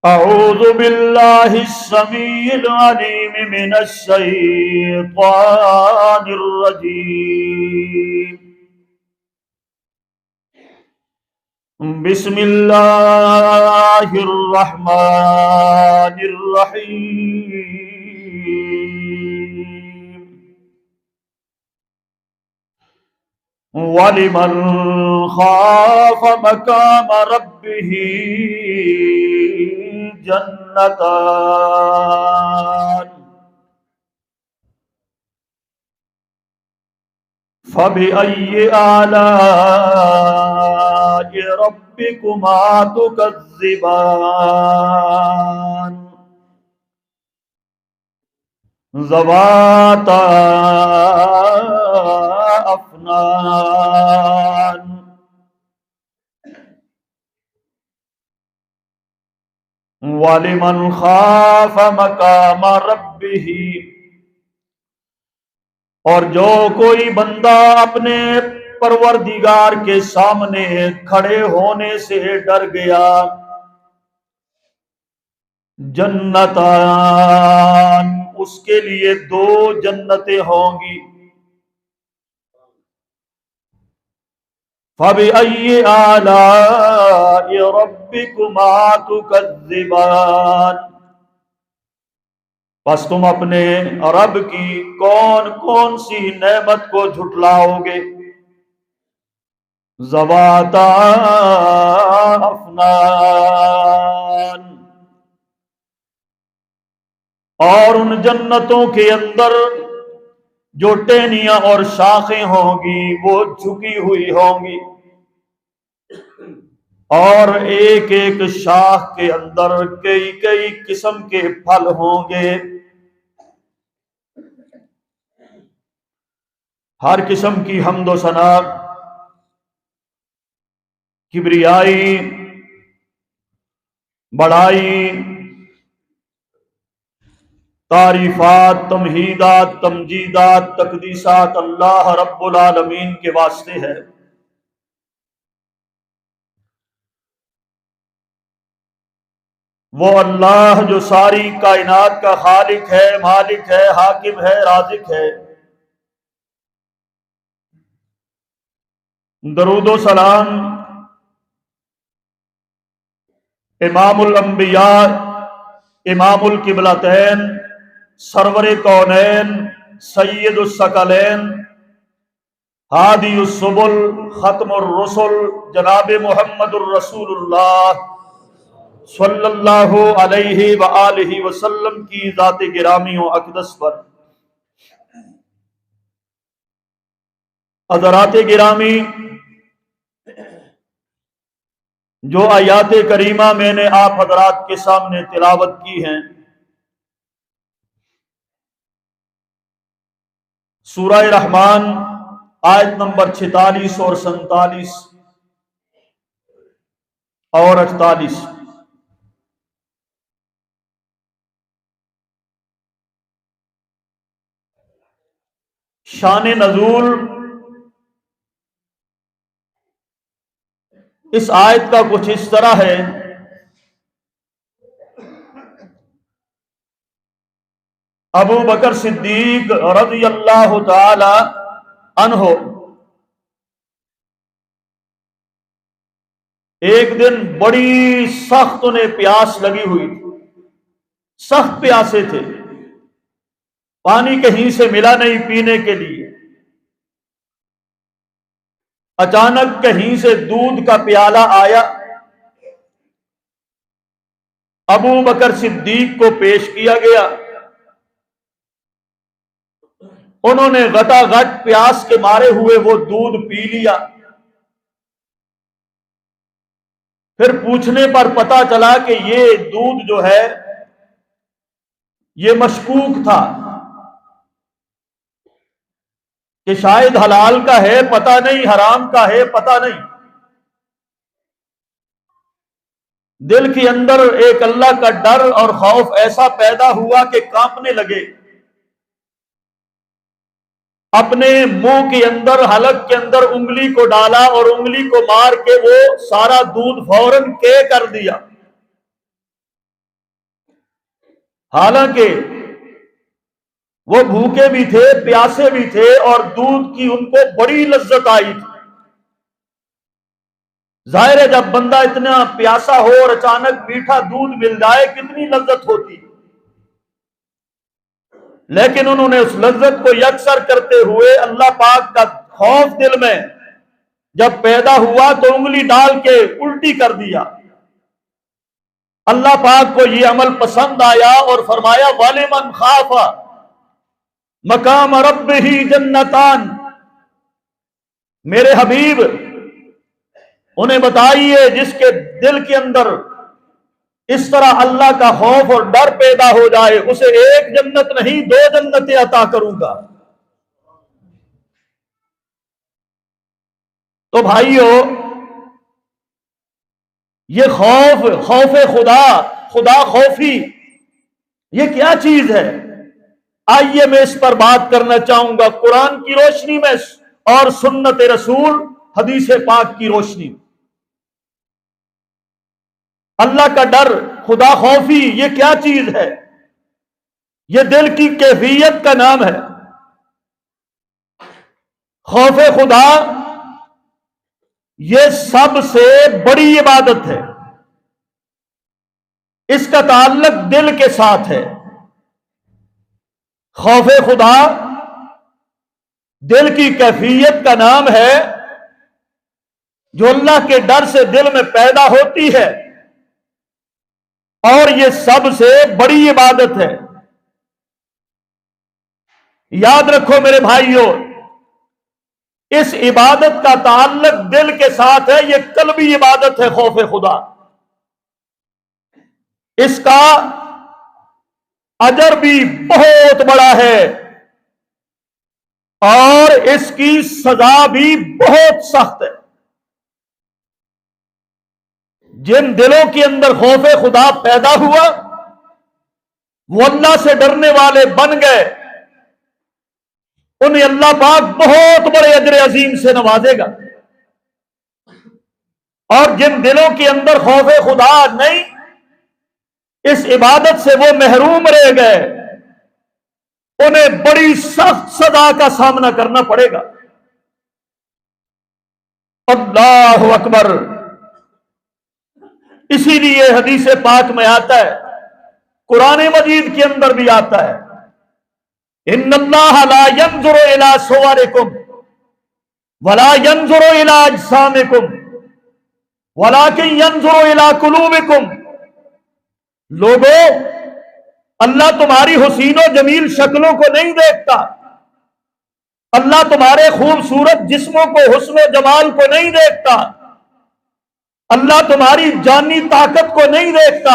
أعوذ بالله السميع العليم من الشيطان الرجيم. بسم الله الرحمن الرحيم. وَلِمَنْ خَافَ مَقَامَ رَبِّهِ جَنَّتَانِ فَبِأَيِّ آلَاءِ رَبِّكُمَا تُكَذِّبَانِ ذَوَاتَا أَفْنَانٍ وَلِمَنْ خَافَ مَقَامَ رَبِّهِ، اور جو کوئی بندہ اپنے پروردگار کے سامنے کھڑے ہونے سے ڈر گیا، جنتان، اس کے لیے دو جنتیں ہوں گی. فَبِأَيِّ آلَاءِ رَبِّكُمَا تُكَذِّبَانِ، پس تم اپنے رب کی کون کون سی نعمت کو جھٹلاؤ گے؟ ذواتا افنان، اور ان جنتوں کے اندر جو ٹہنیاں اور شاخیں ہوں گی وہ جھکی ہوئی ہوں گی، اور ایک ایک شاخ کے اندر کئی کئی قسم کے پھل ہوں گے. ہر قسم کی حمد و ثنا، کبریائی، بڑائی، تعریفات، تمہیدات، تمجیدات، تقدیسات اللہ رب العالمین کے واسطے ہے. وہ اللہ جو ساری کائنات کا خالق ہے، مالک ہے، حاکم ہے، رازق ہے. درود و سلام امام الانبیاء، امام القبلتین، سرور کونین، سید الثقلین، ہادی السبل، ختم الرسل، جناب محمد الرسول اللہ صلی اللہ علیہ وآلہ وسلم کی ذات گرامی و اقدس پر. حضرات گرامی، جو آیات کریمہ میں نے آپ حضرات کے سامنے تلاوت کی ہیں، سورہ رحمان آیت نمبر 46 اور 47 اور 48. شان نزول اس آیت کا کچھ اس طرح ہے: ابو بکر صدیق رضی اللہ تعالی عنہ ایک دن بڑی سخت انہیں پیاس لگی ہوئی تھی، سخت پیاسے تھے، پانی کہیں سے ملا نہیں پینے کے لیے. اچانک کہیں سے دودھ کا پیالہ آیا، ابو بکر صدیق کو پیش کیا گیا. انہوں نے غٹا غٹ پیاس کے مارے ہوئے وہ دودھ پی لیا. پھر پوچھنے پر پتا چلا کہ یہ دودھ جو ہے یہ مشکوک تھا، کہ شاید حلال کا ہے پتہ نہیں، حرام کا ہے پتہ نہیں. دل کے اندر ایک اللہ کا ڈر اور خوف ایسا پیدا ہوا کہ کانپنے لگے. اپنے منہ کے اندر، حلق کے اندر انگلی کو ڈالا اور انگلی کو مار کے وہ سارا دودھ فوراً کے کر دیا. حالانکہ وہ بھوکے بھی تھے، پیاسے بھی تھے، اور دودھ کی ان کو بڑی لذت آئی تھی۔ ظاہر ہے جب بندہ اتنا پیاسا ہو اور اچانک میٹھا دودھ مل جائے کتنی لذت ہوتی، لیکن انہوں نے اس لذت کو یکسر کرتے ہوئے اللہ پاک کا خوف دل میں جب پیدا ہوا تو انگلی ڈال کے الٹی کر دیا۔ اللہ پاک کو یہ عمل پسند آیا اور فرمایا وَلِمَنْ خَافَ مقام ربہ جنتان، میرے حبیب انہیں بتائیے جس کے دل کے اندر اس طرح اللہ کا خوف اور ڈر پیدا ہو جائے اسے ایک جنت نہیں 2 جنتیں عطا کروں گا۔ تو بھائیو، یہ خوف خدا، خدا خوفی، یہ کیا چیز ہے؟ آئیے میں اس پر بات کرنا چاہوں گا قرآن کی روشنی میں اور سنت رسول حدیث پاک کی روشنی میں۔ اللہ کا ڈر، خدا خوفی، یہ کیا چیز ہے؟ یہ دل کی کیفیت کا نام ہے۔ خوف خدا یہ سب سے بڑی عبادت ہے، اس کا تعلق دل کے ساتھ ہے۔ خوف خدا دل کی کیفیت کا نام ہے جو اللہ کے ڈر سے دل میں پیدا ہوتی ہے، اور یہ سب سے بڑی عبادت ہے۔ یاد رکھو میرے بھائیوں، اس عبادت کا تعلق دل کے ساتھ ہے، یہ قلبی عبادت ہے خوف خدا۔ اس کا اجر بھی بہت بڑا ہے اور اس کی سزا بھی بہت سخت ہے۔ جن دلوں کے اندر خوف خدا پیدا ہوا وہ اللہ سے ڈرنے والے بن گئے، انہیں اللہ پاک بہت بڑے اجر عظیم سے نوازے گا۔ اور جن دلوں کے اندر خوف خدا نہیں، اس عبادت سے وہ محروم رہ گئے، انہیں بڑی سخت سزا کا سامنا کرنا پڑے گا۔ اللہ اکبر۔ اسی لیے حدیث پاک میں آتا ہے، قرآن مجید کے اندر بھی آتا ہے، ان اللہ لا ينظر الى صورکم ولا ينظر الى اجسامکم ولكن ينظر الى قلوبکم۔ لوگوں، اللہ تمہاری حسین و جمیل شکلوں کو نہیں دیکھتا، اللہ تمہارے خوبصورت جسموں کو، حسن و جمال کو نہیں دیکھتا، اللہ تمہاری جانی طاقت کو نہیں دیکھتا،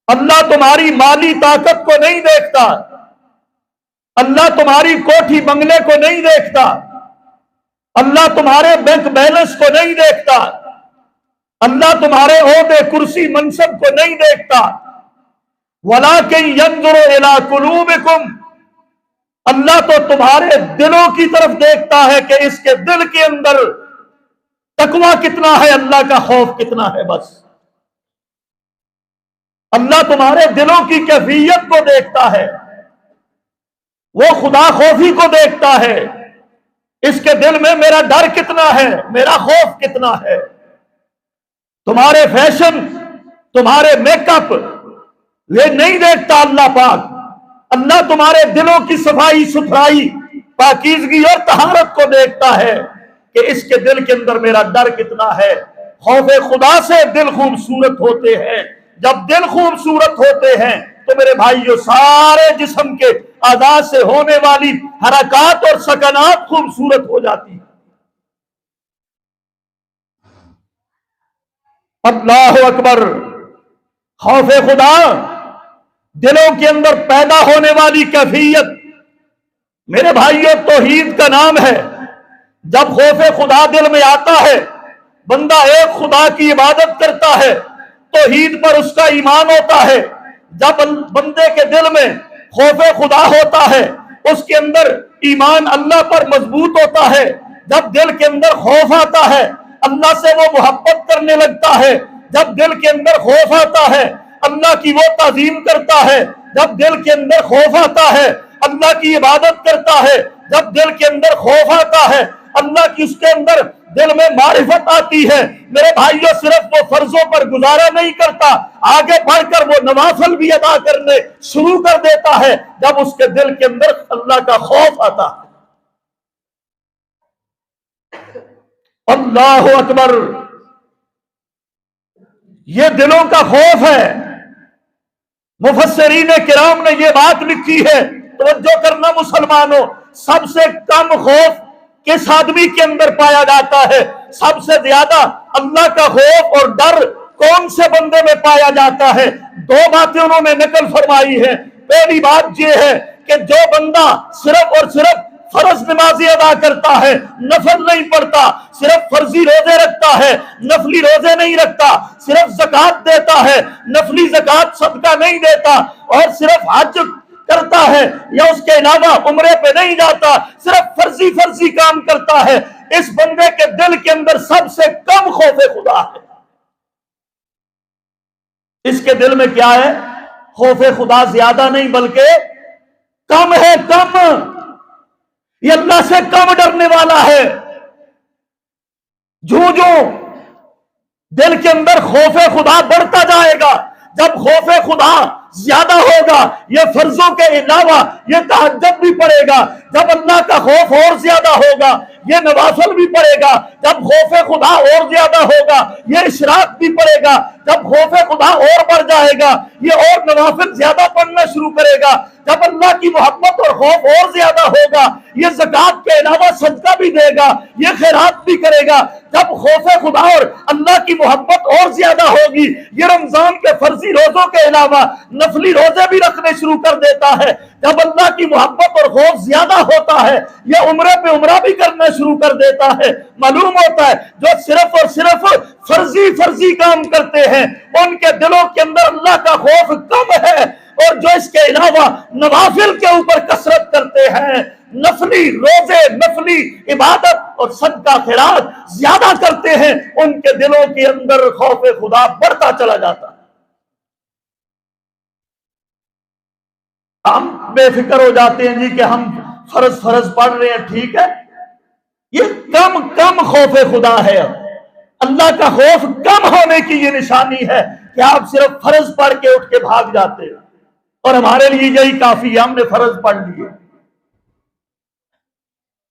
اللہ تمہاری مالی طاقت کو نہیں دیکھتا، اللہ تمہاری کوٹھی بنگلے کو نہیں دیکھتا، اللہ تمہارے بینک بیلنس کو نہیں دیکھتا، اللہ تمہارے عہدے کرسی منصب کو نہیں دیکھتا، وَلَٰكِن يَنظُرُ إِلَىٰ قُلُوبِكُمْ، اللہ تو تمہارے دلوں کی طرف دیکھتا ہے کہ اس کے دل کے اندر تقویٰ کتنا ہے، اللہ کا خوف کتنا ہے۔ بس اللہ تمہارے دلوں کی کیفیت کو دیکھتا ہے، وہ خدا خوفی کو دیکھتا ہے، اس کے دل میں میرا ڈر کتنا ہے، میرا خوف کتنا ہے۔ تمہارے فیشن، تمہارے میک اپ یہ نہیں دیکھتا اللہ پاک، اللہ تمہارے دلوں کی صفائی ستھرائی، پاکیزگی اور طہارت کو دیکھتا ہے کہ اس کے دل کے اندر میرا ڈر کتنا ہے۔ خوف خدا سے دل خوبصورت ہوتے ہیں، جب دل خوبصورت ہوتے ہیں تو میرے بھائیوں سارے جسم کے اعضاء سے ہونے والی حرکات اور سکنات خوبصورت ہو جاتی ہیں۔ اللہ اکبر۔ خوف خدا دلوں کے اندر پیدا ہونے والی کیفیت میرے بھائیوں توحید کا نام ہے۔ جب خوف خدا دل میں آتا ہے، بندہ ایک خدا کی عبادت کرتا ہے، توحید پر اس کا ایمان ہوتا ہے۔ جب بندے کے دل میں خوف خدا ہوتا ہے، اس کے اندر ایمان اللہ پر مضبوط ہوتا ہے۔ جب دل کے اندر خوف آتا ہے، اللہ سے وہ محبت کرنے لگتا ہے۔ جب دل کے اندر خوف آتا ہے، اللہ کی وہ تعظیم کرتا ہے جب دل کے اندر خوف آتا ہے، اللہ کی عبادت کرتا ہے جب دل کے اندر خوف آتا ہے، اللہ کی اس کے اندر دل میں معرفت آتی ہے۔ میرے بھائیوں، صرف وہ فرضوں پر گزارا نہیں کرتا، آگے بڑھ کر وہ نوافل بھی ادا کرنے شروع کر دیتا ہے جب اس کے دل کے اندر اللہ کا خوف آتا ہے۔ اللہ اکبر، یہ دلوں کا خوف ہے۔ مفسرین کرام نے یہ بات لکھی ہے، توجہ کرنا مسلمانوں، سب سے کم خوف کس آدمی کے اندر پایا جاتا ہے؟ سب سے زیادہ اللہ کا خوف اور ڈر کون سے بندے میں پایا جاتا ہے؟ دو باتیں انہوں نے نقل فرمائی ہے۔ پہلی بات یہ ہے کہ جو بندہ صرف اور صرف فرض نمازی ادا کرتا ہے، نفل نہیں پڑھتا، صرف فرضی روزے رکھتا ہے، نفلی روزے نہیں رکھتا، صرف زکوٰۃ دیتا ہے، نفلی زکوٰۃ صدقہ نہیں دیتا، اور صرف حج کرتا ہے یا اس کے علاوہ عمرے پہ نہیں جاتا، صرف فرضی کام کرتا ہے، اس بندے کے دل کے اندر سب سے کم خوف خدا ہے۔ اس کے دل میں کیا ہے؟ خوف خدا زیادہ نہیں بلکہ کم ہے، کم۔ یہ اللہ سے کم ڈرنے والا ہے۔ جو دل کے اندر خوف خدا بڑھتا جائے گا، جب خوف خدا زیادہ ہوگا، یہ فرضوں کے علاوہ یہ تہجد بھی پڑے گا، جب اللہ کا خوف اور زیادہ ہوگا یہ نوافل بھی پڑے گا، جب خوف خدا اور زیادہ ہوگا یہ اشراق بھی پڑے گا، جب خوف خدا اور بڑھ جائے گا یہ اور نوافل زیادہ پڑھنا شروع کرے گا، جب اللہ کی محبت اور خوف اور زیادہ ہوگا یہ زکوٰۃ کے علاوہ صدقہ بھی دے گا، یہ خیرات بھی کرے گا، جب خوف خدا اور اللہ کی محبت اور زیادہ ہوگی یہ رمضان کے فرضی روزوں کے علاوہ نفلی روزے بھی رکھنے شروع کر دیتا ہے، جب اللہ کی محبت اور خوف زیادہ ہوتا ہے یہ عمرے پہ عمرہ بھی کرنا شروع کر دیتا ہے۔ معلوم ہوتا ہے جو صرف اور صرف فرضی کام کرتے ہیں ان کے دلوں کے اندر اللہ کا خوف کم ہے، اور جو اس کے علاوہ نوافل کے اوپر کثرت کرتے ہیں، نفلی روزے، نفلی عبادت اور صدقہ خیرات زیادہ کرتے ہیں، ان کے دلوں کے اندر خوف خدا بڑھتا چلا جاتا ہے۔ ہم بے فکر ہو جاتے ہیں جی کہ ہم فرض پڑھ رہے ہیں، ٹھیک ہے، یہ کم خوف خدا ہے۔ اللہ کا خوف کم ہونے کی یہ نشانی ہے کہ آپ صرف فرض پڑھ کے اٹھ کے بھاگ جاتے ہیں اور ہمارے لیے یہی کافی ہے، ہم نے فرض پڑھ لیے۔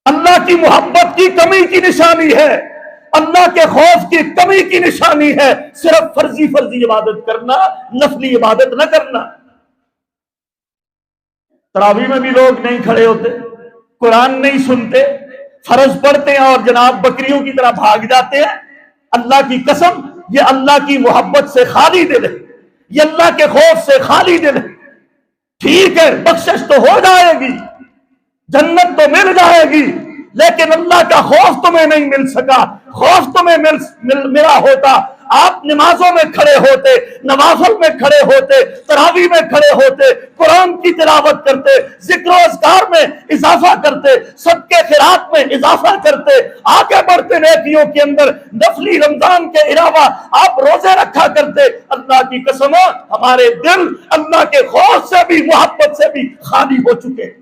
اللہ کی محبت کی کمی کی نشانی ہے، اللہ کے خوف کی کمی کی نشانی ہے صرف فرضی عبادت کرنا، نفلی عبادت نہ کرنا۔ تراویح میں بھی لوگ نہیں کھڑے ہوتے، قرآن نہیں سنتے، فرض پڑھتے ہیں اور جناب بکریوں کی طرح بھاگ جاتے ہیں۔ اللہ کی قسم یہ اللہ کی محبت سے خالی دل ہے، یہ اللہ کے خوف سے خالی دل ہے۔ ٹھیک ہے، بخشش تو ہو جائے گی، جنت تو مل جائے گی، لیکن اللہ کا خوف تمہیں نہیں مل سکا۔ خوف تمہیں ملا ہوتا آپ نمازوں میں کھڑے ہوتے، نوافل میں کھڑے ہوتے، تراویح میں کھڑے ہوتے، قرآن کی تلاوت کرتے، ذکر و اذکار میں اضافہ کرتے، صدقے خیرات میں اضافہ کرتے، آگے بڑھتے نیکیوں کے اندر، نفلی رمضان کے علاوہ آپ روزے رکھا کرتے۔ اللہ کی قسم ہمارے دل اللہ کے خوف سے بھی محبت سے بھی خالی ہو چکے۔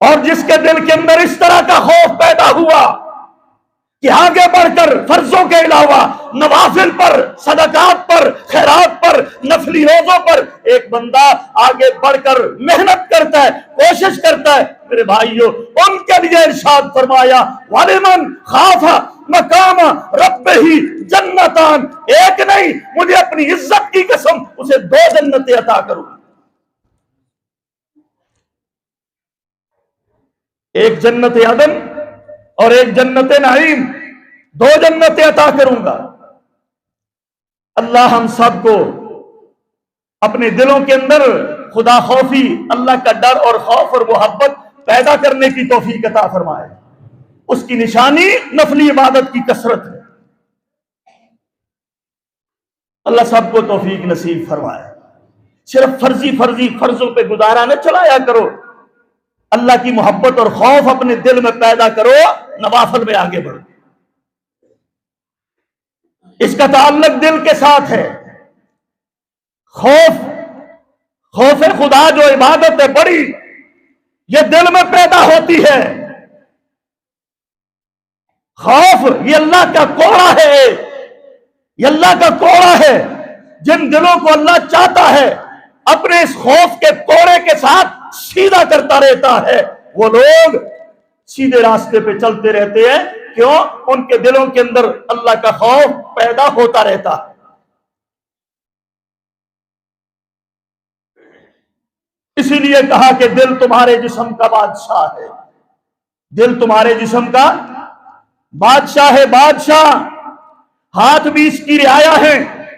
اور جس کے دل کے اندر اس طرح کا خوف پیدا ہوا کہ آگے بڑھ کر فرضوں کے علاوہ نوافل پر، صدقات پر، خیرات پر، نفلی روزوں پر ایک بندہ آگے بڑھ کر محنت کرتا ہے، کوشش کرتا ہے، میرے بھائیوں ان کے لیے ارشاد فرمایا وَلِمَنْ خَافَ مَقَامَ رَبِّهِ جنتان، ایک نہیں، مجھے اپنی عزت کی قسم اسے 2 جنتیں عطا کروں، ایک جنت عدن اور ایک جنت نعیم، 2 جنتیں عطا کروں گا۔ اللہ ہم سب کو اپنے دلوں کے اندر خدا خوفی، اللہ کا ڈر اور خوف اور محبت پیدا کرنے کی توفیق عطا فرمائے۔ اس کی نشانی نفلی عبادت کی کثرت ہے۔ اللہ سب کو توفیق نصیب فرمائے۔ صرف فرضوں پہ گزارا نہ چلایا کرو، اللہ کی محبت اور خوف اپنے دل میں پیدا کرو، نوافل میں آگے بڑھو۔ اس کا تعلق دل کے ساتھ ہے۔ خوف خدا جو عبادت ہے بڑی، یہ دل میں پیدا ہوتی ہے۔ خوف یہ اللہ کا کوڑا ہے، یہ اللہ کا کوڑا ہے۔ جن دلوں کو اللہ چاہتا ہے اپنے اس خوف کے کوڑے کے ساتھ سیدھا کرتا رہتا ہے، وہ لوگ سیدھے راستے پہ چلتے رہتے ہیں۔ کیوں؟ ان کے دلوں کے اندر اللہ کا خوف پیدا ہوتا رہتا ہے۔ اسی لیے کہا کہ دل تمہارے جسم کا بادشاہ ہے، دل تمہارے جسم کا بادشاہ ہے۔ بادشاہ، ہاتھ بھی اس کی رعایا ہے،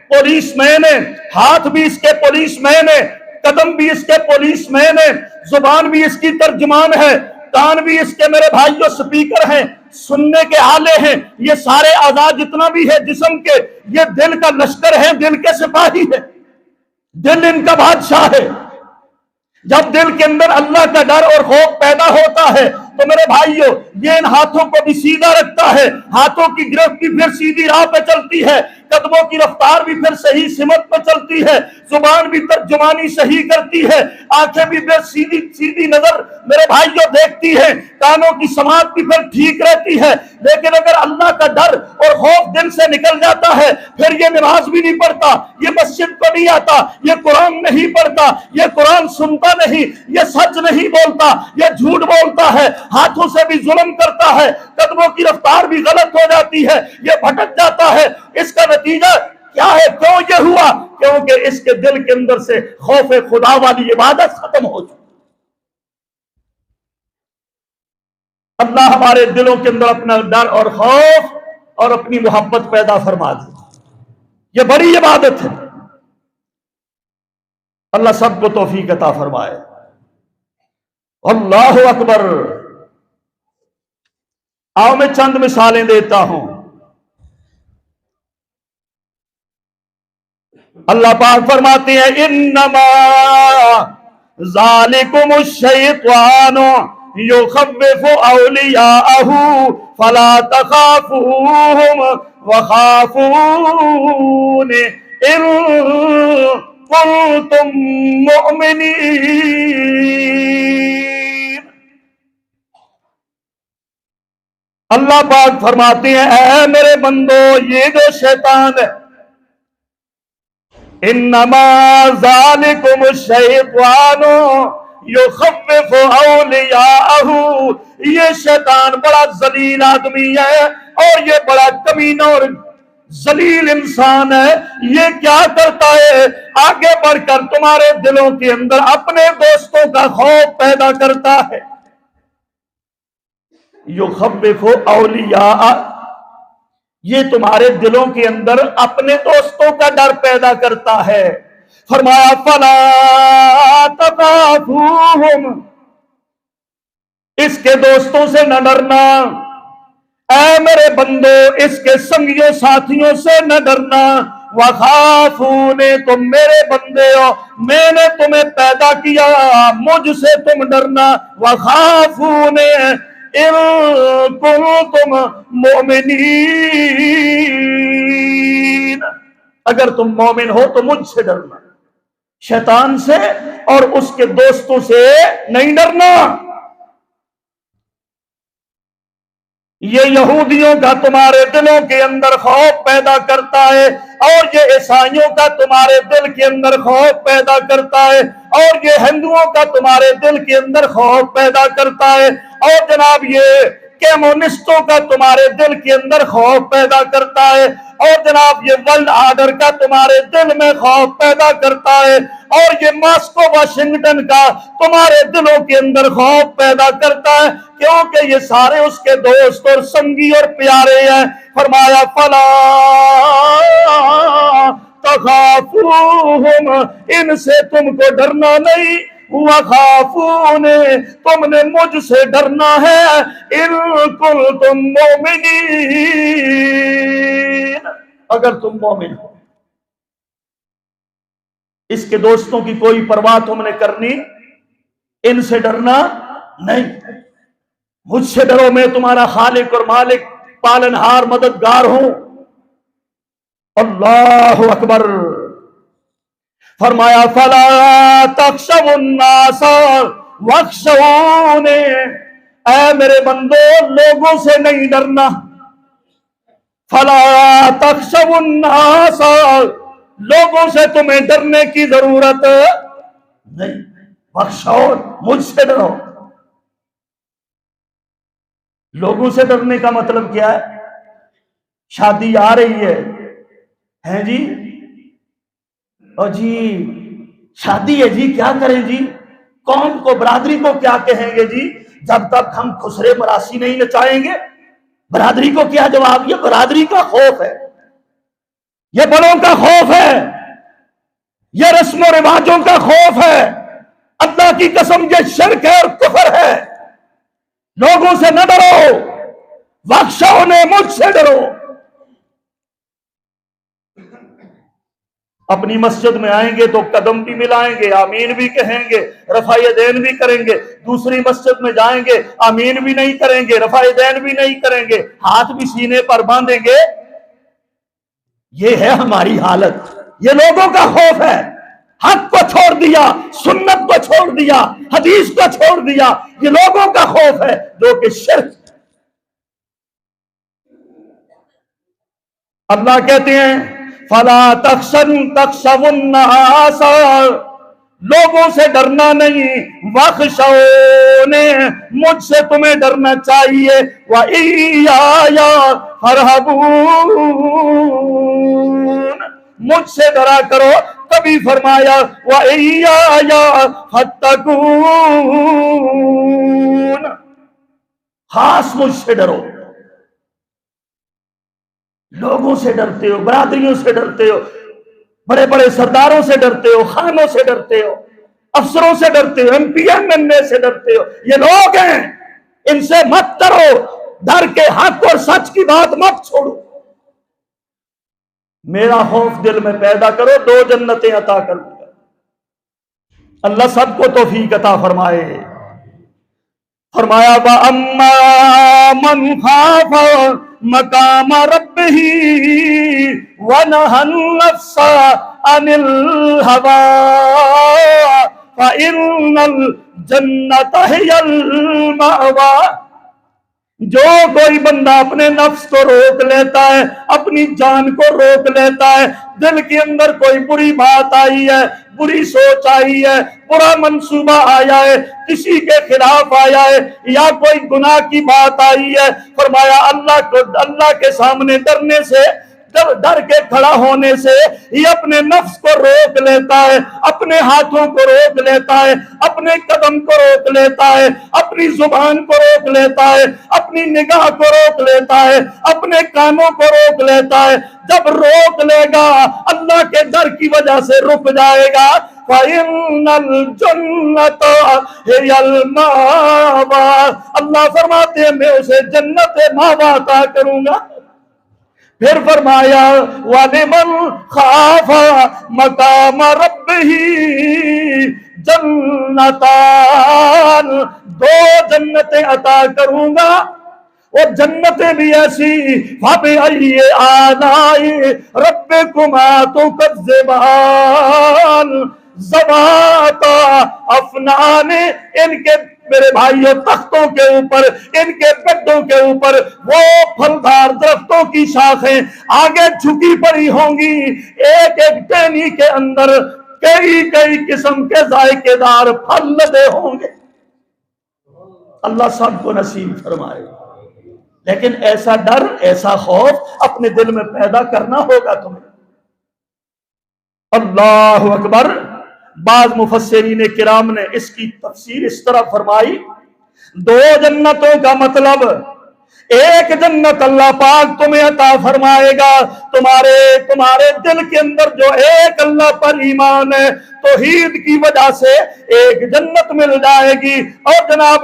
پولیس مین ہے، ہاتھ بھی اس کے پولیس مین ہے، قدم بھی اس کے پولیس مین ہے، زبان بھی اس کی ترجمان ہے، کان بھی اس کے میرے بھائیوں سپیکر ہیں، سننے کے آلے ہیں۔ یہ سارے اعضاء جتنا بھی ہے جسم کے، یہ دل کا لشکر ہے، دل کے سپاہی ہے، دل ان کا بادشاہ ہے۔ جب دل کے اندر اللہ کا ڈر اور خوف پیدا ہوتا ہے تو میرے بھائیوں یہ ان ہاتھوں کو بھی سیدھا رکھتا ہے، ہاتھوں کی گرفت بھی پھر سیدھی راہ پہ چلتی ہے، قدموں کی رفتار بھی پھر صحیح سمت پہ چلتی ہے، زبان بھی ترجمانی صحیح کرتی ہے، آنکھیں بھی پھر سیدھی نظر میرے بھائیوں دیکھتی ہے، کانوں کی سماعت بھی پھر ٹھیک رہتی ہے۔ لیکن اگر اللہ کا ڈر اور خوف دل سے نکل جاتا ہے پھر یہ نماز بھی نہیں پڑھتا، یہ مسجد کو نہیں آتا، یہ قرآن نہیں پڑھتا، یہ قرآن سنتا نہیں، یہ سچ نہیں بولتا، یہ جھوٹ بولتا ہے، ہاتھوں سے بھی ظلم کرتا ہے، قدموں کی رفتار بھی غلط ہو جاتی ہے، یہ بھٹک جاتا ہے۔ اس کا نتیجہ کیا ہے؟ کیوں یہ ہوا؟ کیونکہ اس کے دل کے اندر سے خوف خدا والی عبادت ختم ہو چکی۔ اللہ ہمارے دلوں کے اندر اپنا ڈر اور خوف اور اپنی محبت پیدا فرما دے، یہ بڑی عبادت ہے۔ اللہ سب کو توفیق عطا فرمائے۔ اللہ اکبر۔ آؤ میں چند مثالیں دیتا ہوں۔ اللہ پاک فرماتے ہیں انما ذالکم الشیطان یخوف اولیاءہ فلا تخافوہم وخافون ان کنتم مؤمنین۔ اللہ پاک فرماتے ہیں اے میرے بندو، یہ جو شیطان ہے، انما ذالکم الشیطان یخوف اولیاءہ، یہ شیطان بڑا ذلیل آدمی ہے اور یہ بڑا کمینہ اور ذلیل انسان ہے۔ یہ کیا کرتا ہے؟ آگے بڑھ کر تمہارے دلوں کے اندر اپنے دوستوں کا خوف پیدا کرتا ہے۔ یخوف اولیاء، یہ تمہارے دلوں کے اندر اپنے دوستوں کا ڈر پیدا کرتا ہے۔ فرمایا فلا تخافوہم، اس کے دوستوں سے نہ ڈرنا، اے میرے بندو اس کے سنگیوں ساتھیوں سے نہ ڈرنا، وخافون، تم میرے بندے ہو، میں نے تمہیں پیدا کیا، مجھ سے تم ڈرنا، وخافون ان کنتم مؤمنین، اگر تم مومن ہو تو مجھ سے ڈرنا، شیطان سے اور اس کے دوستوں سے نہیں ڈرنا۔ یہ یہودیوں کا تمہارے دلوں کے اندر خوف پیدا کرتا ہے، اور یہ عیسائیوں کا تمہارے دل کے اندر خوف پیدا کرتا ہے، اور یہ ہندوؤں کا تمہارے دل کے اندر خوف پیدا کرتا ہے، اور جناب یہ کمیونسٹوں کا تمہارے دل کے اندر خوف پیدا کرتا ہے، اور جناب یہ ورلڈ آرڈر کا تمہارے دل میں خوف پیدا کرتا ہے، اور یہ ماسکو واشنگٹن کا تمہارے دلوں کے اندر خوف پیدا کرتا ہے، کیونکہ یہ سارے اس کے دوست اور سنگی اور پیارے ہیں۔ فرمایا فلا تخافوہم، ان سے تم کو ڈرنا نہیں، وخافون، تم نے مجھ سے ڈرنا ہے، ان کنتم مؤمنین، اگر تم مومن ہو۔ اس کے دوستوں کی کوئی پرواہ تم نے کرنی، ان سے ڈرنا نہیں، مجھ سے ڈرو، میں تمہارا خالق اور مالک، پالنہار، مددگار ہوں۔ اللہ اکبر. فرمایا فلا تخشوا الناس واخشونی، اے میرے بندو لوگوں سے نہیں ڈرنا. فلا تخشوا الناس، لوگوں سے تمہیں ڈرنے کی ضرورت نہیں. واخشون، مجھ سے ڈرو. لوگوں سے ڈرنے کا مطلب کیا ہے؟ شادی آ رہی ہے جی، اور جی شادی ہے جی، کیا کریں جی، قوم کو برادری کو کیا کہیں گے جی، جب تک ہم خسرے مراسی نہیں نچائیں گے برادری کو کیا جواب. یہ برادری کا خوف ہے، یہ بڑوں کا خوف ہے، یہ رسم و رواجوں کا خوف ہے. اللہ کی قسم یہ شرک ہے اور کفر ہے. لوگوں سے نہ ڈرو، واخشون، مجھ سے ڈرو. اپنی مسجد میں آئیں گے تو قدم بھی ملائیں گے، آمین بھی کہیں گے، رفع یدین بھی کریں گے. دوسری مسجد میں جائیں گے، آمین بھی نہیں کریں گے، رفع یدین بھی نہیں کریں گے، ہاتھ بھی سینے پر باندھیں گے. یہ ہے ہماری حالت. یہ لوگوں کا خوف ہے. حق کو چھوڑ دیا، سنت کو چھوڑ دیا، حدیث کو چھوڑ دیا. یہ لوگوں کا خوف ہے جو کہ شرک. اللہ کہتے ہیں فلا تخشوا الناس، لوگوں سے ڈرنا نہیں، واخشونی، مجھ سے تمہیں ڈرنا چاہیے. وَإِيَّايَ فَارْهَبُونِ، مجھ سے ڈرا کرو. کبھی فرمایا وَإِيَّايَ فَاتَّقُونِ، خاص مجھ سے ڈرو. لوگوں سے ڈرتے ہو، برادریوں سے ڈرتے ہو، بڑے بڑے سرداروں سے ڈرتے ہو، خانوں سے ڈرتے ہو، افسروں سے ڈرتے ہو، ایم پی ایم این اے سے ڈرتے ہو. یہ لوگ ہیں، ان سے مت ڈرو. ڈر کے حق اور سچ کی بات مت چھوڑو. میرا خوف دل میں پیدا کرو، 2 جنتیں عطا کروں گا. اللہ سب کو توفیق عطا فرمائے. فرمایا وَأَمَّا مَنْ خَافَ مَقَامَ رَبِّهِ وَنَهَى النَّفْسَ عَنِ الْهَوَىٰ فَإِنَّ الْجَنَّةَ هِيَ الْمَأْوَىٰ. جو کوئی بندہ اپنے نفس کو روک لیتا ہے، اپنی جان کو روک لیتا ہے، دل کے اندر کوئی بری بات آئی ہے، بری سوچ آئی ہے، برا منصوبہ آیا ہے، کسی کے خلاف آیا ہے، یا کوئی گناہ کی بات آئی ہے، فرمایا اللہ کے سامنے ڈرنے سے، ڈر کے کھڑا ہونے سے یہ اپنے نفس کو روک لیتا ہے، اپنے ہاتھوں کو روک لیتا ہے، اپنے قدم کو روک لیتا ہے، اپنی زبان کو روک لیتا ہے، اپنی نگاہ کو روک لیتا ہے، اپنے کانوں کو روک لیتا ہے. جب روک لے گا اللہ کے ڈر کی وجہ سے رک جائے گا. فَإِنَّ الْجَنَّةَ هِيَ الْمَأْوَىٰ، اللہ فرماتے ہیں میں اسے جنت مأویٰ عطا کروں گا. پھر فرمایا وَلِمَنْ خَافَ مَقَامَ رَبِّهِ جَنَّتَانِ، 2 جنتیں عطا کروں گا. اور جنتیں بھی ایسی فَبِأَيِّ آلَاءِ رَبِّكُمَا تُكَذِّبَانِ ذَوَاتَا أَفْنَانٍ، ان کے میرے بھائیوں تختوں کے اوپر، ان کے گڈھوں کے اوپر وہ پھلدار درختوں کی شاخیں آگے جھکی پڑی ہوں گی. ایک ایک ٹہنی کے اندر کئی کئی قسم کے ذائقے دار پھل لدے ہوں گے. اللہ سب کو نصیب فرمائے. لیکن ایسا ڈر، ایسا خوف اپنے دل میں پیدا کرنا ہوگا تمہیں. اللہ اکبر. بعض مفسرین کرام نے اس کی تفسیر اس طرح فرمائی، 2 جنتوں کا مطلب ایک جنت اللہ پاک تمہیں عطا فرمائے گا تمہارے دل کے اندر جو ایک اللہ پر ایمان ہے، توحید کی وجہ سے ایک جنت مل جائے گی. اور جناب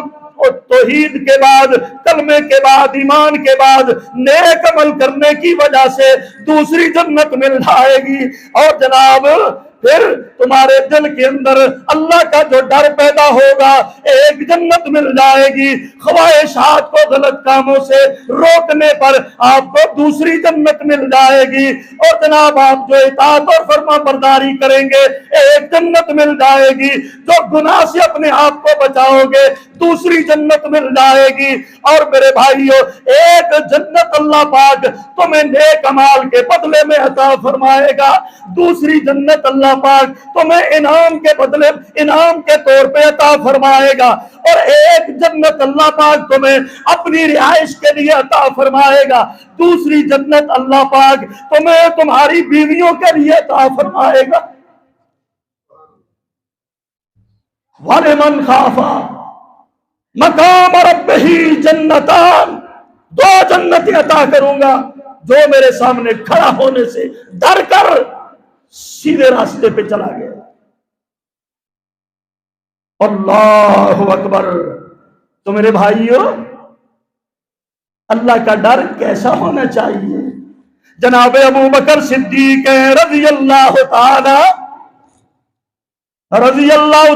توحید کے بعد، کلمے کے بعد، ایمان کے بعد نیک عمل کرنے کی وجہ سے دوسری جنت مل جائے گی. اور جناب پھر تمہارے دل کے اندر اللہ کا جو ڈر پیدا ہوگا، ایک جنت مل جائے گی، خواہشات کو غلط کاموں سے روکنے پر آپ کو دوسری جنت مل جائے گی، اور جناب آپ جو اطاعت اور فرما برداری کریں گے ایک جنت مل جائے گی، جو گناہ سے اپنے آپ کو بچاؤ گے دوسری جنت مل جائے گی۔ اور میرے بھائیو، ایک جنت اللہ پاک تمہیں نیک اعمال کے بدلے میں عطا فرمائے گا، دوسری جنت اللہ پاک تمہیں انعام کے بدلے انعام کے طور پہ عطا فرمائے گا، اور ایک جنت اللہ پاک تمہیں اپنی رہائش کے لیے عطا فرمائے گا، دوسری جنت اللہ پاک تمہیں تمہاری بیویوں کے لیے عطا فرمائے گا۔ وَلِمَنْ خَافَ مقام ربہ جنتان، دو جنتیں عطا کروں گا جو میرے سامنے کھڑا ہونے سے ڈر کر سیدھے راستے پہ چلا گیا۔ اللہ اکبر۔ تو میرے بھائیو، اللہ کا ڈر کیسا ہونا چاہیے؟ جناب ابو بکر صدیق رضی اللہ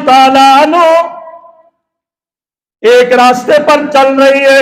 تعالی عنہ ایک راستے پر چل رہی ہے،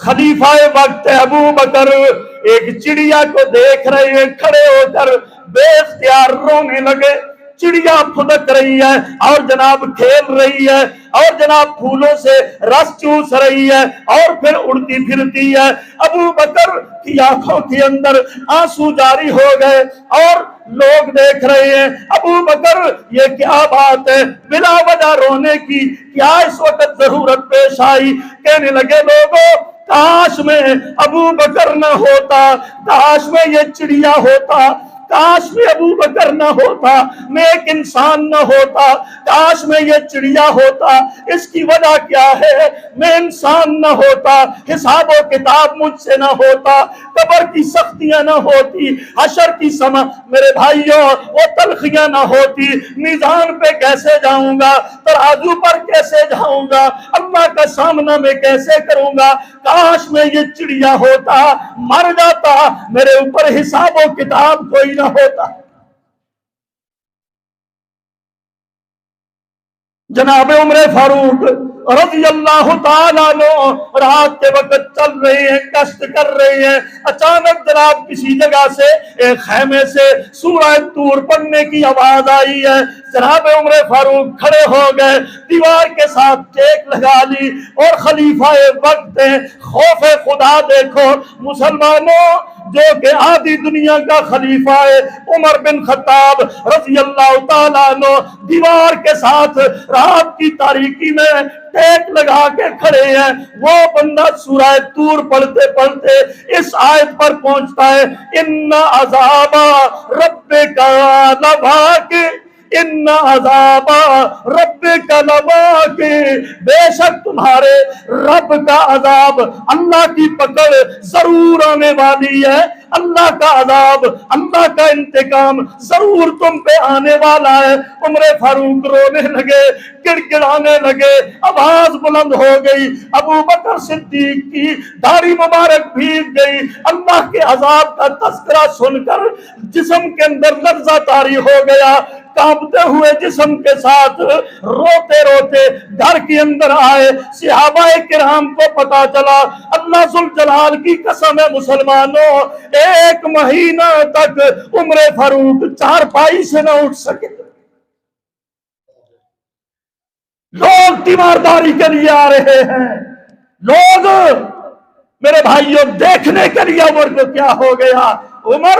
خلیفہ وقت ابو بکر ایک چڑیا کو دیکھ رہے ہیں، کھڑے ہو کر بے اختیار رونے لگے۔ چڑیا پھدک رہی ہے اور جناب کھیل رہی ہے اور جناب پھولوں سے رس چوس رہی ہے اور پھر اڑتی پھرتی ہے۔ ابو بکر کی آنکھوں کے اندر آنسو جاری ہو گئے اور لوگ دیکھ رہے ہیں ابو بکر یہ کیا بات ہے، بلا وجہ رونے کی کیا اس وقت ضرورت پیش آئی؟ کہنے لگے لوگوں، کاش میں ابو بکر نہ ہوتا، کاش میں یہ چڑیا ہوتا، کاش میں ابو بکر نہ ہوتا، میں ایک انسان نہ ہوتا، کاش میں یہ چڑیا ہوتا۔ اس کی وجہ کیا ہے؟ میں انسان نہ ہوتا، حساب و کتاب مجھ سے نہ ہوتا، قبر کی سختیاں نہ ہوتی، حشر کی سما میرے بھائیوں وہ تلخیاں نہ ہوتی، میزان پہ کیسے جاؤں گا، ترازو پر کیسے جاؤں گا، اللہ کا سامنا میں کیسے کروں گا؟ کاش میں یہ چڑیا ہوتا، مر جاتا، میرے اوپر حساب و کتاب کوئی نہ ہوتا۔ جناب عمر فاروق رضی اللہ تعالیٰ عنہ رات کے وقت چل رہے ہیں، گشت کر رہے ہیں، اچانک جناب کسی جگہ سے ایک خیمے سے سورہ طور پڑھنے کی آواز آئی ہے۔ جناب عمر فاروق کھڑے ہو گئے، دیوار کے ساتھ ٹیک لگا لی اور خلیفہ وقت ہیں، خوف خدا دیکھو مسلمانوں، جو کہ آدھی دنیا کا خلیفہ ہے عمر بن خطاب رضی اللہ تعالیٰ عنہ، دیوار کے ساتھ رات کی تاریکی میں ٹیک لگا کے کھڑے ہیں۔ وہ بندہ سورہ طور پڑھتے پڑھتے اس آیت پر پہنچتا ہے، ان عذاب ربک لواقع، ان عذاب ربک لواقع، بے شک تمہارے رب کا عذاب، اللہ کی پکڑ ضرور آنے والی ہے، اللہ کا عذاب، اللہ کا انتقام ضرور تم پہ آنے والا ہے۔ عمر فاروق رونے لگے، گڑگڑانے لگے، آواز بلند ہو گئی، ابو بکر صدیق کی داڑھی مبارک بھیگ گئی۔ اللہ کے عذاب کا تذکرہ سن کر جسم کے اندر لرزہ طاری ہو گیا، کانپتے ہوئے جسم کے ساتھ روتے روتے گھر کے اندر آئے۔ صحابہ کرام کو پتا چلا، اللہ ذوالجلال کی قسم ہے مسلمانوں، ایک مہینہ تک عمر فاروق چارپائی سے نہ اٹھ سکے۔ لوگ تیمارداری کے لیے آ رہے ہیں، لوگ میرے بھائیوں دیکھنے کے لیے عمر کو کیا ہو گیا۔ عمر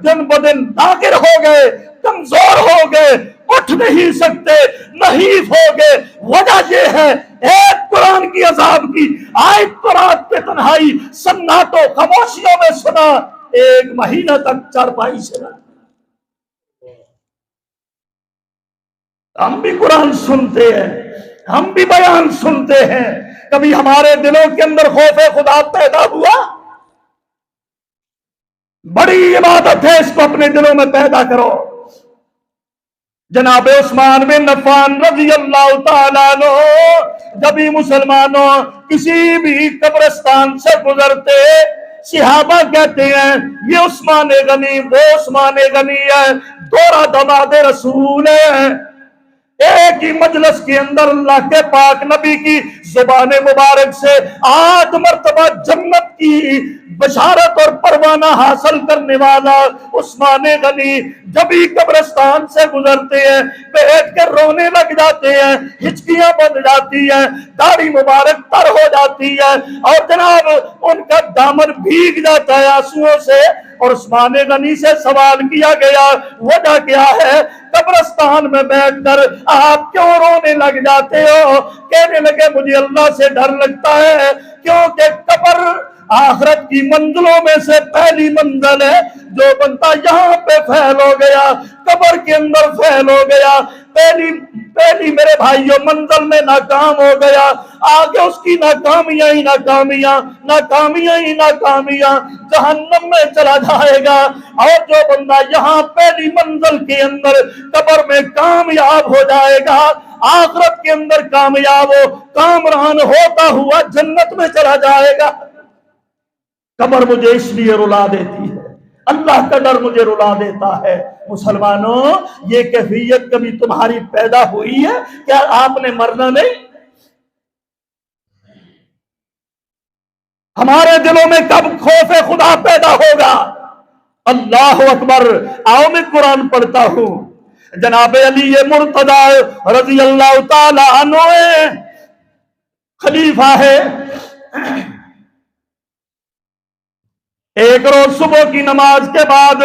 دن بدن ناقر ہو گئے، کمزور ہو گئے، اٹھ نہیں سکتے، نحیف ہو گئے۔ وجہ یہ ہے ایک قرآن کی عذاب کی آیت کو رات کے تنہائی سناتوں خاموشیوں میں سنا، ایک مہینہ تک چارپائی سے رہا۔ ہم بھی قرآن سنتے ہیں، ہم بھی بیان سنتے ہیں، کبھی ہمارے دلوں کے اندر خوف خدا پیدا ہوا؟ بڑی عبادت ہے، اس کو اپنے دلوں میں پیدا کرو۔ جناب عثمان بن عفان رضی اللہ تعالیٰ عنہ جب بھی مسلمانوں کسی بھی قبرستان سے گزرتے، صحابہ کہتے ہیں یہ عثمان غنی وہ عثمان غنی ہے، دورہ دماد رسول ہے۔ ایک ہی مجلس کے اندر اللہ کے پاک نبی کی زبان مبارک سے 8 مرتبہ جنت کی بشارت اور پروانہ حاصل کرنے والا عثمان غنی جب ہی قبرستان سے گزرتے ہیں بیٹھ کے رونے لگ جاتے ہیں، ہچکیاں بن جاتی ہیں، داڑھی مبارک تر ہو جاتی ہے اور جناب ان کا دامن بھیگ جاتا ہے آنسوؤں سے۔ اور عثمان غنی سے سوال کیا گیا وجہ کیا ہے؟ قبرستان میں بیٹھ کر آپ کیوں رونے لگ جاتے ہو؟ کہنے لگے مجھے اللہ سے ڈر لگتا ہے کیونکہ قبر آخرت کی منزلوں میں سے پہلی منزل ہے، جو بندہ یہاں پہ فیل ہو گیا قبر کے اندر فیل ہو گیا، پہلی میرے بھائیوں منزل میں ناکام ہو گیا، آگے اس کی ناکامیاں ہی ناکامیاں جہنم میں چلا جائے گا۔ اور جو بندہ یہاں پہلی منزل کے اندر قبر میں کامیاب ہو جائے گا، آخرت کے اندر کامیاب ہو کامران ہوتا ہوا جنت میں چلا جائے گا۔ قبر مجھے اس لیے رلا دیتی ہے، اللہ کا ڈر مجھے رلا دیتا ہے۔ مسلمانوں یہ کیفیت کبھی تمہاری پیدا ہوئی ہے؟ کیا آپ نے مرنا نہیں؟ ہمارے دلوں میں کب خوف خدا پیدا ہوگا؟ اللہ اکبر۔ آؤ میں قرآن پڑھتا ہوں۔ جناب علی مرتضی رضی اللہ تعالی عنہ خلیفہ ہے۔ ایک روز صبح کی نماز کے بعد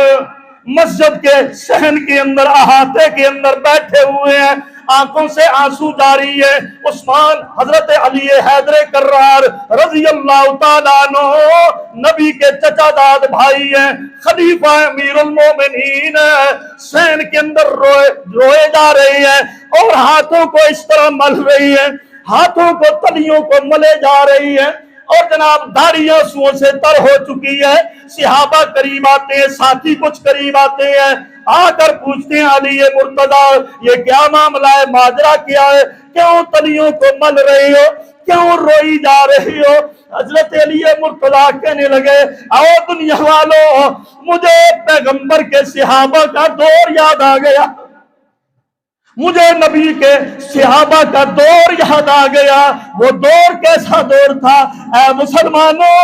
مسجد کے صحن کے اندر احاطے کے اندر بیٹھے ہوئے ہیں، آنکھوں سے آنسو جاری ہے۔ عثمان حضرت علی حیدر کرار رضی اللہ تعالیٰ عنہ نبی کے چچا داد بھائی ہیں، خلیفہ امیر المومنین صحن کے اندر روئے جا رہے ہیں اور ہاتھوں کو اس طرح مل رہی ہیں، ہاتھوں کو تلیوں کو ملے جا رہی ہیں اور جناب داڑھیاں آنسوؤں سے تر ہو چکی ہے۔ صحابہ قریب آتے ہیں، ساتھی کچھ قریب آتے ہیں، آ کر پوچھتے ہیں علی مرتضی یہ کیا معاملہ ہے، ماجرا کیا ہے، کیوں تلیوں کو مل رہے ہو، کیوں روئی جا رہی ہو؟ حضرت علی مرتضی کہنے لگے آؤ دنیا والو، مجھے پیغمبر کے صحابہ کا دور یاد آ گیا، مجھے نبی کے صحابہ کا دور یاد آ گیا۔ وہ دور کیسا دور تھا؟ اے مسلمانوں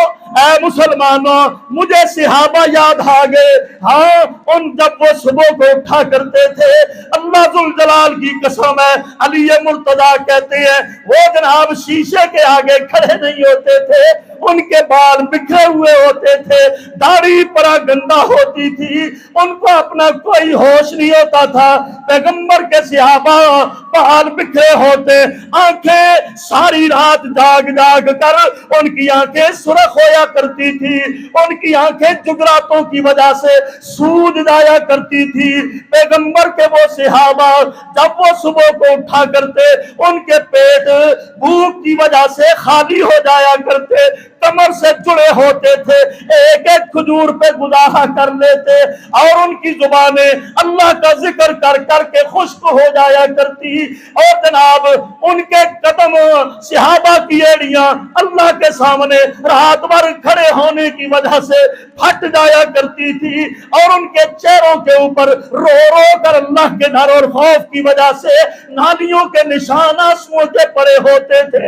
مجھے صحابہ یاد آ گئے۔ ہاں جب وہ صبح کو اٹھا کرتے تھے، اللہ ذوالجلال کی قسم ہے علی مرتضی کہتے ہیں وہ جناب شیشے کے آگے کھڑے نہیں ہوتے تھے، ان کے بال بکھرے ہوئے ہوتے تھے، داڑھی پرا گندا ہوتی تھی، ان کو اپنا کوئی ہوش نہیں ہوتا تھا۔ پیغمبر کے صحابہ بال بکھرے ہوتے، آنکھیں ساری رات جاگ جاگ کر ان کی آنکھیں سرخ ہویا کرتی تھی، ان کی آنکھیں جگراتوں کی وجہ سے سوج جایا کرتی تھی۔ پیغمبر کے وہ صحابہ جب وہ صبح کو اٹھا کرتے، ان کے پیٹ بھوک کی وجہ سے خالی ہو جایا کرتے، کمر سے جڑے ہوتے تھے، ایک ایک کھجور پہ گزارا کر لیتے اور ان کی زبانیں اللہ کا ذکر کر کر کے خشک ہو جایا کرتی اور جناب ان کے قدم صحابہ کی ایڑیاں اللہ کے سامنے رات بھر کھڑے ہونے کی وجہ سے پھٹ جایا کرتی تھی اور ان کے چہروں کے اوپر رو رو کر اللہ کے ڈر اور خوف کی وجہ سے نالیوں کے نشان آنسوؤں کے پڑے ہوتے تھے۔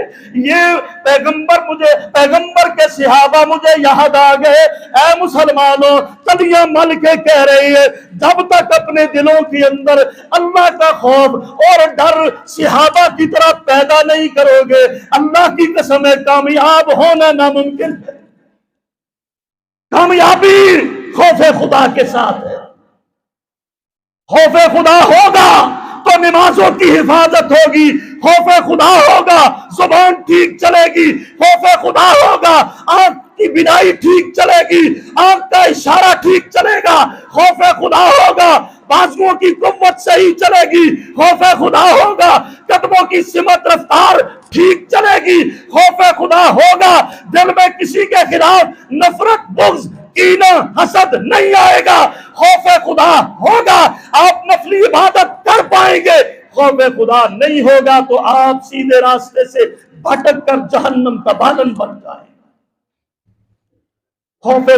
یہ پیغمبر کے صحابہ مجھے یاد آ گئے۔ اے مسلمانوں تلیاں مل کے کہہ رہی ہے جب تک اپنے دلوں کے اندر اللہ کا خوف اور ڈر صحابہ کی طرح پیدا نہیں کرو گے، اللہ کی قسم ہے کامیاب ہونا ناممکن ہے۔ کامیابی خوف خدا کے ساتھ ہے۔ خوف خدا ہوگا تو نمازوں کی حفاظت ہوگی، خوف خدا ہوگا زبان ٹھیک چلے گی، خوف خدا ہوگا آنکھ کی بینائی ٹھیک چلے گی، آنکھ کا اشارہ ٹھیک چلے گا، خوف خدا ہوگا بازوؤں کی قوت صحیح چلے گی، خوف خدا ہوگا قدموں کی سمت رفتار ٹھیک چلے گی، خوف خدا ہوگا دل میں کسی کے خلاف نفرت بغض کینہ حسد نہیں آئے گا، خوف خدا ہوگا آپ نفلی عبادت کر پائیں گے، خوف خدا نہیں ہوگا تو آپ سیدھے راستے سے بھٹک کر جہنم کا بادل بن جائیں۔ خوف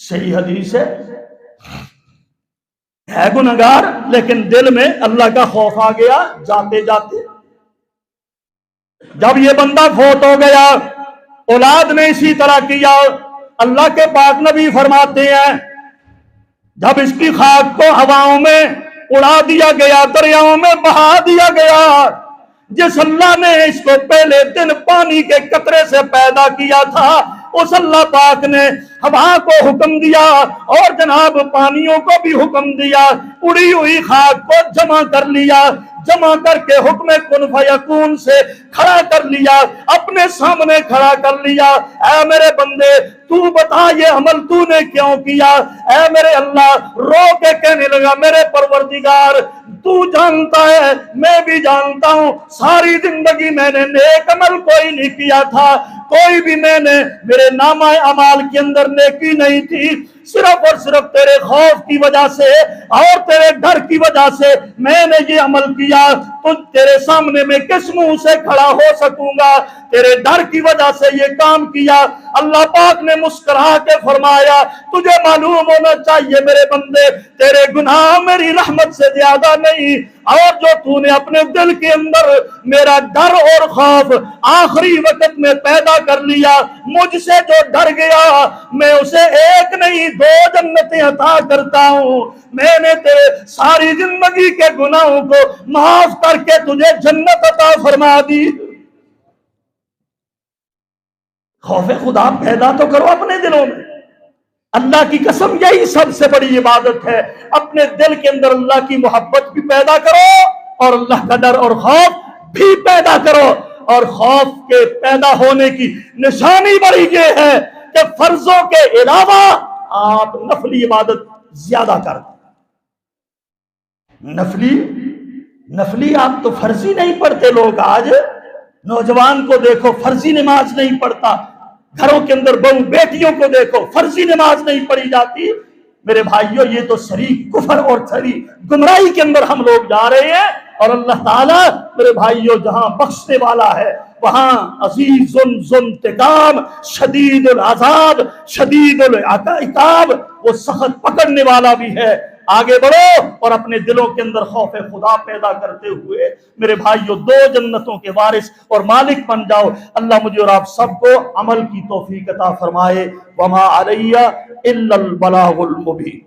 صحیح حدیث ہے گنہگار لیکن دل میں اللہ کا خوف آ گیا جاتے جاتے. جب یہ بندہ فوت ہو گیا اولاد نے اسی طرح کیا. اللہ کے پاک نبی فرماتے ہیں جب اس کی خاک کو ہواؤں میں اڑا دیا گیا دریاؤں میں بہا دیا گیا، جس اللہ نے اس کو پہلے دن پانی کے قطرے سے پیدا کیا تھا اس اللہ پاک نے ہوا کو حکم دیا اور جناب پانیوں کو بھی حکم دیا، اڑی ہوئی خاک کو جمع کر لیا، جمع کر کے حکم کن فیکون سے کھڑا کر لیا، اپنے سامنے کھڑا کر لیا. اے میرے بندے تو بتا یہ عمل تو نے کیوں کیا؟ اے میرے اللہ رو کے کہنے لگا میرے پروردگار تو جانتا ہے میں بھی جانتا ہوں ساری زندگی میں نے نیک عمل کوئی نہیں کیا تھا، کوئی بھی میں نے میرے نامہ اعمال کے اندر نیکی نہیں تھی، صرف اور صرف تیرے خوف کی وجہ سے اور تیرے ڈر کی وجہ سے میں نے یہ عمل کیا. تجھ تیرے سامنے میں کس منہ سے کھڑا ہو سکوں گا؟ تیرے ڈر کی وجہ سے یہ کام کیا. اللہ پاک نے مسکرا کے فرمایا تجھے معلوم ہونا چاہیے میرے بندے تیرے گناہ میری رحمت سے زیادہ نہیں، اور جو تو نے اپنے دل کے اندر میرا ڈر اور خوف آخری وقت میں پیدا کر لیا، مجھ سے جو ڈر گیا میں اسے ایک نہیں 2 جنتیں عطا کرتا ہوں. میں نے تیرے ساری زندگی کے گناہوں کو معاف کر کے تجھے جنت عطا فرما دی. خوف خدا پیدا تو کرو اپنے دلوں میں. اللہ کی قسم یہی سب سے بڑی عبادت ہے. اپنے دل کے اندر اللہ کی محبت بھی پیدا کرو اور اللہ کا ڈر اور خوف بھی پیدا کرو. اور خوف کے پیدا ہونے کی نشانی بڑی یہ ہے کہ فرضوں کے علاوہ آپ نفلی عبادت زیادہ کریں. نفلی آپ تو فرضی نہیں پڑھتے. لوگ آج نوجوان کو دیکھو فرضی نماز نہیں پڑھتا، گھروں کے اندر بہو بیٹیوں کو دیکھو فرضی نماز نہیں پڑھی جاتی. میرے بھائیوں یہ تو شریک کفر اور شریک گمراہی کے اندر ہم لوگ جا رہے ہیں. اور اللہ تعالیٰ میرے بھائیوں جہاں بخشنے والا ہے وہاں عزیز ذو انتقام شدید العذاب شدید العقاب، وہ سخت پکڑنے والا بھی ہے. آگے بڑھو اور اپنے دلوں کے اندر خوف خدا پیدا کرتے ہوئے میرے بھائیوں 2 جنتوں کے وارث اور مالک بن جاؤ. اللہ مجھے اور آپ سب کو عمل کی توفیق عطا فرمائے. وما علیہ الا البلاغ المبین.